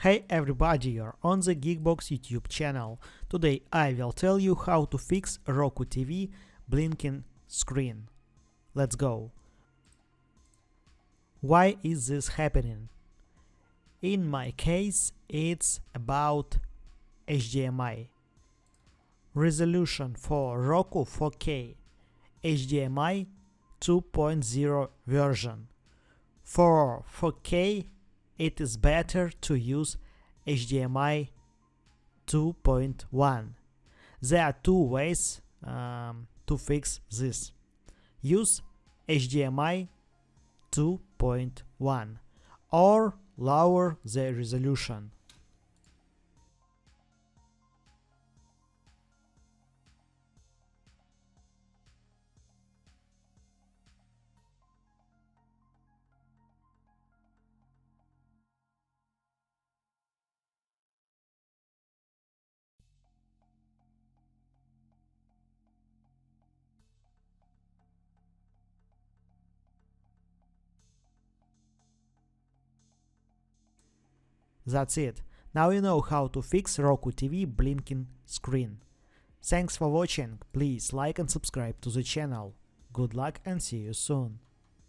Hey everybody, you're on the GeekBox YouTube channel. Today I will tell you how to fix Roku TV blinking screen. Let's go. Why is this happening? In my case, it's about HDMI. Resolution for Roku 4K, HDMI 2.0 version. For 4K, it is better to use HDMI 2.1. There are two ways to fix this. Use HDMI 2.1 or lower the resolution. That's it. Now you know how to fix Roku TV blinking screen. Thanks for watching. Please like and subscribe to the channel. Good luck and see you soon.